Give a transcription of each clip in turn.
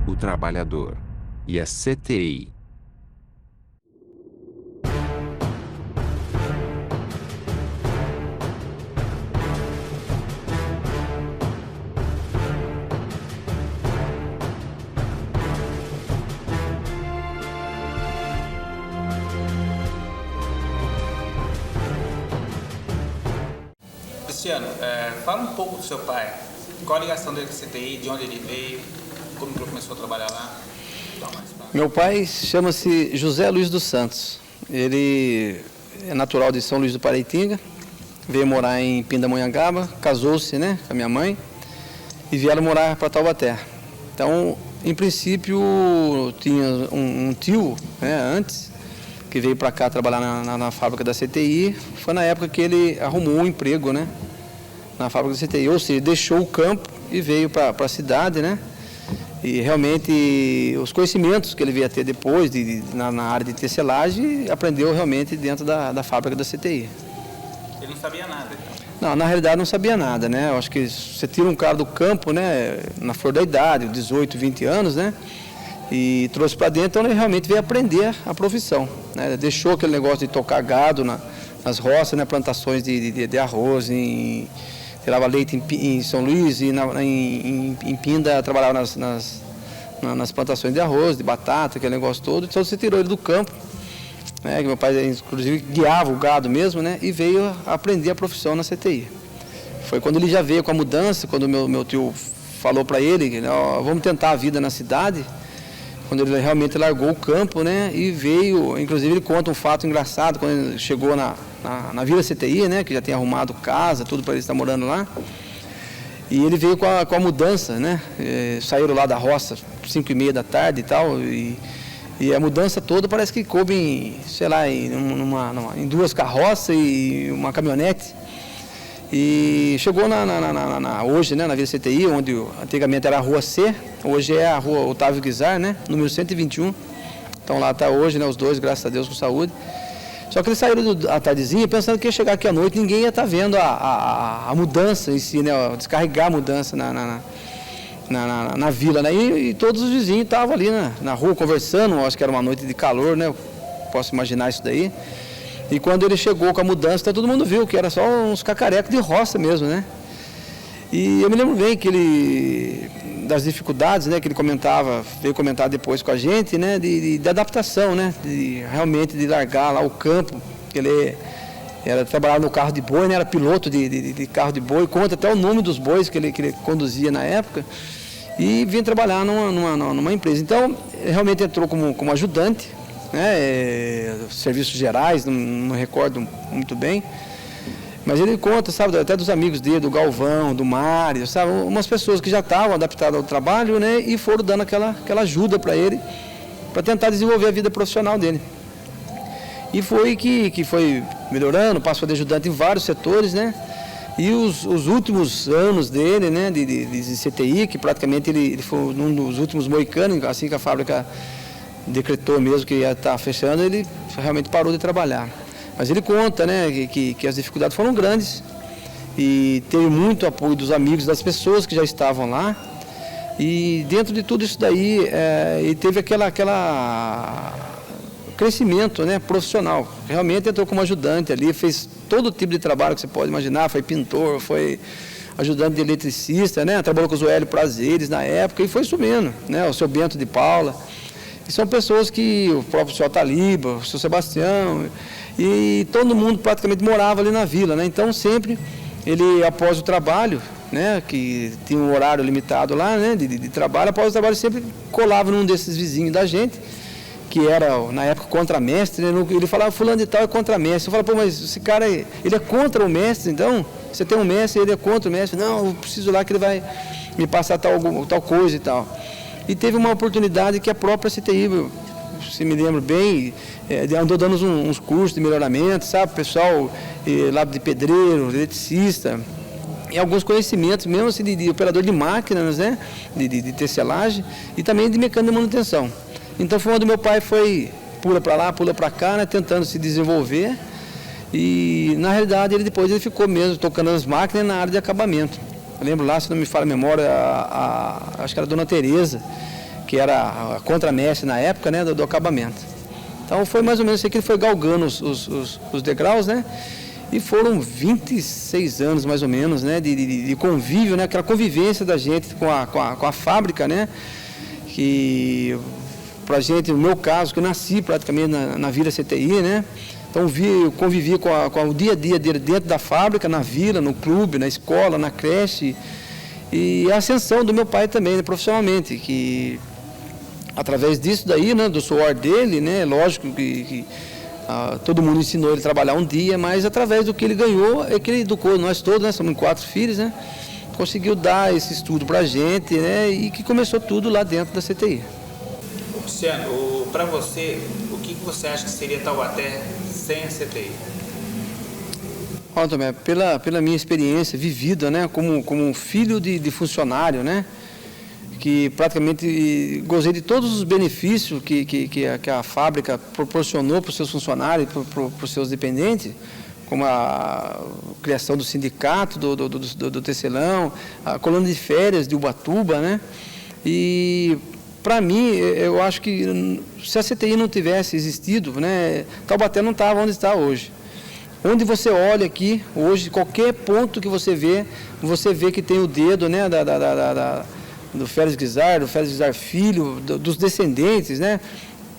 o trabalhador e a CTI. Cristiano, fala um pouco do seu pai. Qual a ligação dele com a CTI, de onde ele veio, como ele começou a trabalhar lá? Meu pai chama-se José Luiz dos Santos. Ele é natural de São Luís do Paraitinga, veio morar em Pindamonhangaba, casou-se, né, com a minha mãe e vieram morar para Taubaté. Então, em princípio, tinha um tio, né, antes, que veio para cá trabalhar na fábrica da CTI. Foi na época que ele arrumou um emprego, né, na fábrica da CTI, ou seja, deixou o campo e veio para a cidade, né? E realmente os conhecimentos que ele veio a ter depois na área de tecelagem, aprendeu realmente dentro da fábrica da CTI. Ele não sabia nada, então? Não, na realidade não sabia nada, né? Eu acho que você tira um cara do campo, né, na flor da idade, 18, 20 anos, né? E trouxe para dentro, então ele realmente veio aprender a profissão, né? Deixou aquele negócio de tocar gado nas roças, né, plantações de arroz, tirava leite em São Luís e em Pinda trabalhava nas plantações de arroz, de batata, aquele negócio todo. Então você tirou ele do campo, né, que meu pai inclusive guiava o gado mesmo, né, e veio aprender a profissão na CTI. Foi quando ele já veio com a mudança, quando meu tio falou para ele, vamos tentar a vida na cidade, quando ele realmente largou o campo, né, e veio, inclusive ele conta um fato engraçado, quando ele chegou na Vila CTI, né, que já tinha arrumado casa, tudo para ele estar morando lá, e ele veio com a mudança, né, saíram lá da roça, 5h30 da tarde e tal, e a mudança toda parece que coube em, sei lá, em 2 carroças e uma caminhonete. E chegou hoje, né, na Vila CTI, onde antigamente era a Rua C, hoje é a Rua Otávio Guizar, né, número 121. Então lá está hoje, né, os dois, graças a Deus, com saúde. Só que eles saíram à tardezinha pensando que ia chegar aqui à noite, ninguém ia estar vendo a mudança em si, né, descarregar a mudança na vila, né, e todos os vizinhos estavam ali na rua conversando, acho que era uma noite de calor, né, eu posso imaginar isso daí. E quando ele chegou com a mudança, todo mundo viu que era só uns cacarecos de roça mesmo, né? E eu me lembro bem que das dificuldades, né, que ele veio comentar depois com a gente, né, de adaptação, né, realmente de largar lá o campo, que ele trabalhava no carro de boi, né, era piloto de carro de boi, conta até o nome dos bois que ele conduzia na época, e vinha trabalhar numa empresa. Então, realmente entrou como ajudante, né, serviços gerais, não me recordo muito bem, mas ele conta, sabe, até dos amigos dele, do Galvão, do Mário, sabe, umas pessoas que já estavam adaptadas ao trabalho, né, e foram dando aquela ajuda para ele, para tentar desenvolver a vida profissional dele. E foi que foi melhorando, passou de ajudante em vários setores, né, e os últimos anos dele, né, de CTI, que praticamente ele foi um dos últimos moicanos, assim que a fábrica decretou mesmo que ia estar fechando, ele realmente parou de trabalhar. Mas ele conta, né, que as dificuldades foram grandes e teve muito apoio dos amigos, das pessoas que já estavam lá. E dentro de tudo isso daí, ele teve aquela crescimento, né, profissional. Realmente entrou como ajudante ali, fez todo tipo de trabalho que você pode imaginar, foi pintor, foi ajudante de eletricista, né, trabalhou com o Zoélio Prazeres na época e foi subindo, né, o seu Bento de Paula. E são pessoas que, o próprio senhor Taliba, o senhor Sebastião, e todo mundo praticamente morava ali na vila, né? Então sempre ele, após o trabalho, né, que tinha um horário limitado lá, né, de trabalho, após o trabalho sempre colava num desses vizinhos da gente, que era, na época, contramestre, né? Ele falava, fulano de tal é contramestre. Eu falava, pô, mas esse cara, ele é contra o mestre, então? Você tem um mestre, ele é contra o mestre. Não, eu preciso lá que ele vai me passar tal coisa e tal. E teve uma oportunidade que a própria CTI, se me lembro bem, andou dando uns cursos de melhoramento, sabe? Pessoal lá de pedreiro, eletricista, e alguns conhecimentos mesmo assim, de operador de máquinas, né? De tecelagem e também de mecânico de manutenção. Então foi onde meu pai foi, pula para lá, pula para cá, né? Tentando se desenvolver. E na realidade depois ele ficou mesmo tocando as máquinas na área de acabamento. Eu lembro lá, se não me falha a memória, acho que era a dona Tereza, que que era a contramestre na época, né, do acabamento. Então foi mais ou menos assim que ele foi galgando os degraus, né? E foram 26 anos mais ou menos, né, de convívio, né, aquela convivência da gente com a fábrica, né? Que pra gente, no meu caso, que eu nasci praticamente na Vila CTI, né? Então eu convivi com o dia a dia dele dentro da fábrica, na vila, no clube, na escola, na creche. E a ascensão do meu pai também, né, profissionalmente, que através disso daí, né, do suor dele, né, lógico que todo mundo ensinou ele a trabalhar um dia, mas através do que ele ganhou, é que ele educou nós todos, né, somos 4 filhos, né, conseguiu dar esse estudo pra gente, né, e que começou tudo lá dentro da CTI. Luciano, para você, o que você acha que seria Taubaté sem a CTI? Olha, Tomé, pela minha experiência vivida, né, como um filho de funcionário, né, que praticamente gozei de todos os benefícios que a fábrica proporcionou para os seus funcionários, para os seus dependentes, como a criação do sindicato, do Tecelão, a colônia de férias de Ubatuba, né, e para mim, eu acho que se a CTI não tivesse existido, né, Taubaté não estava onde está hoje. Onde você olha aqui, hoje, qualquer ponto que você vê que tem o dedo, né, do Félix Guizar, do Félix Guizar Filho, dos descendentes, né?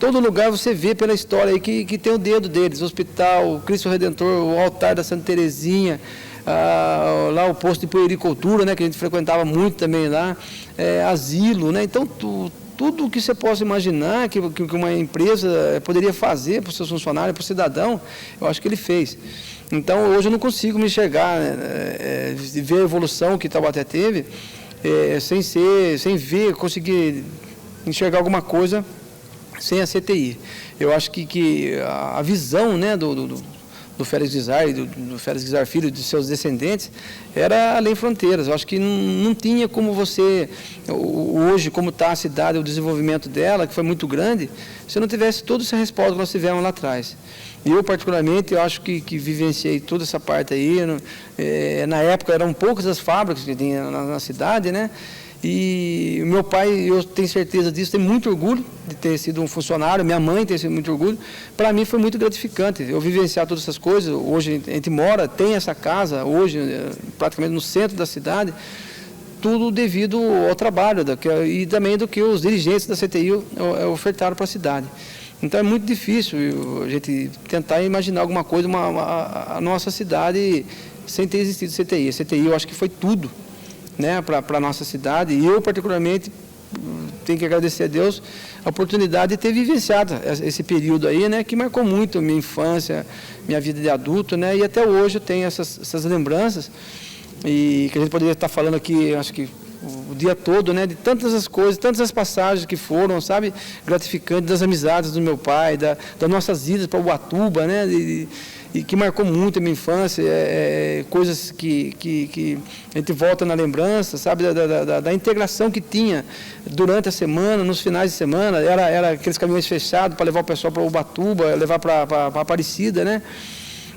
Todo lugar você vê pela história aí que tem o dedo deles, o hospital, o Cristo Redentor, o altar da Santa Terezinha, lá o posto de puericultura, né, que a gente frequentava muito também lá, asilo, né? Então, tudo o que você possa imaginar que uma empresa poderia fazer para os seus funcionários, para o cidadão, eu acho que ele fez. Então, hoje eu não consigo me enxergar, ver a evolução que Taubaté teve, sem conseguir enxergar alguma coisa sem a CTI. Eu acho que a visão, né, do Félix Guizar e do Félix Guizar Filho, de seus descendentes, era além fronteiras. Eu acho que não tinha como você, hoje, como está a cidade, o desenvolvimento dela, que foi muito grande, se não tivesse todo esse respaldo que nós tivemos lá atrás. E eu, particularmente, eu acho que vivenciei toda essa parte aí. Na época, eram poucas as fábricas que tinha na cidade, né? E o meu pai, eu tenho certeza disso, tenho muito orgulho de ter sido um funcionário, minha mãe tem sido muito orgulho. Para mim foi muito gratificante eu vivenciar todas essas coisas. Hoje a gente mora, tem essa casa, hoje praticamente no centro da cidade, tudo devido ao trabalho e também do que os dirigentes da CTI ofertaram para a cidade. Então é muito difícil a gente tentar imaginar alguma coisa, a nossa cidade sem ter existido CTI. A CTI eu acho que foi tudo, né, para a nossa cidade, e eu particularmente tenho que agradecer a Deus a oportunidade de ter vivenciado esse período aí, né, que marcou muito a minha infância, minha vida de adulto, né, e até hoje eu tenho essas lembranças, e que a gente poderia estar falando aqui, acho que o dia todo, né, de tantas as coisas, tantas as passagens que foram, sabe, gratificantes, das amizades do meu pai, das nossas idas para Ubatuba, né, e que marcou muito a minha infância, coisas que a gente volta na lembrança, sabe, da integração que tinha durante a semana, nos finais de semana, era aqueles caminhões fechados para levar o pessoal para Ubatuba, levar para Aparecida, né?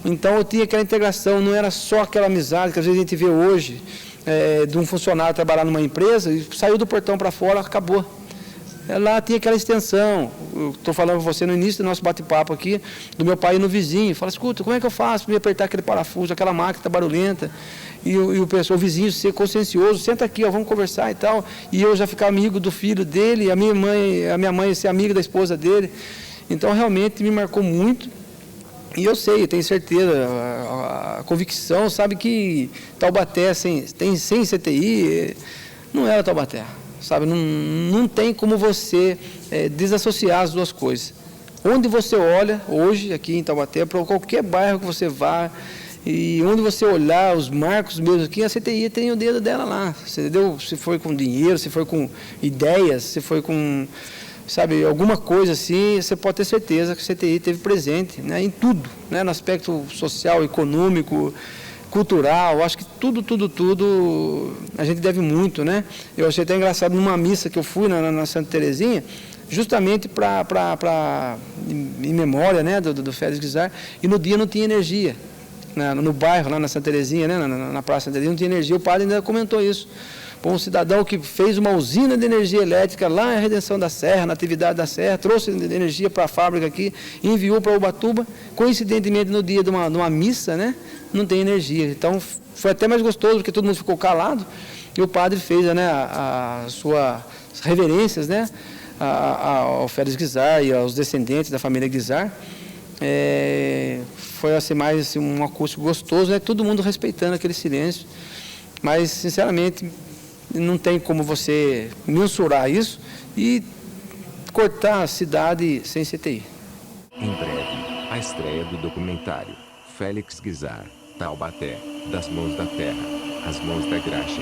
Então eu tinha aquela integração, não era só aquela amizade que às vezes a gente vê hoje, de um funcionário trabalhar numa empresa e saiu do portão para fora, acabou. Lá tinha aquela extensão, eu estou falando para você no início do nosso bate-papo aqui, do meu pai no vizinho, fala, escuta, como é que eu faço para me apertar aquele parafuso, aquela máquina está barulhenta, e o vizinho ser consciencioso, senta aqui, ó, vamos conversar e tal, e eu já ficar amigo do filho dele, a minha mãe ser amiga da esposa dele. Então realmente me marcou muito, e eu sei, eu tenho certeza, a convicção, sabe, que Taubaté sem CTI não era Taubaté. Sabe, não tem como você desassociar as duas coisas. Onde você olha, hoje, aqui em Taubaté, para qualquer bairro que você vá, e onde você olhar, os marcos mesmo aqui, a CTI tem o dedo dela lá. Entendeu? Se foi com dinheiro, se foi com ideias, se foi com, sabe, alguma coisa assim, você pode ter certeza que a CTI esteve presente, né, em tudo, né, no aspecto social, econômico, cultural, acho que tudo a gente deve muito, né? Eu achei até engraçado numa missa que eu fui na Santa Terezinha, justamente em memória, né, do Félix Guizar, e no dia não tinha energia, no bairro, lá na Santa Terezinha, né, na Praça Santa Terezinha, não tinha energia, o padre ainda comentou isso. Pô, um cidadão que fez uma usina de energia elétrica lá em Redenção da Serra, na atividade da Serra, trouxe energia para a fábrica aqui, enviou para Ubatuba, coincidentemente no dia de uma missa, né? Não tem energia. Então foi até mais gostoso, porque todo mundo ficou calado, e o padre fez, né, as suas reverências, né, ao Félix Guizar e aos descendentes da família Guizar. Foi assim, mais assim, um acústico gostoso, né? Todo mundo respeitando aquele silêncio, mas sinceramente não tem como você mensurar isso e cortar a cidade sem CTI. Em breve, a estreia do documentário Félix Guizar, Taubaté, das mãos da terra, às mãos da graxa.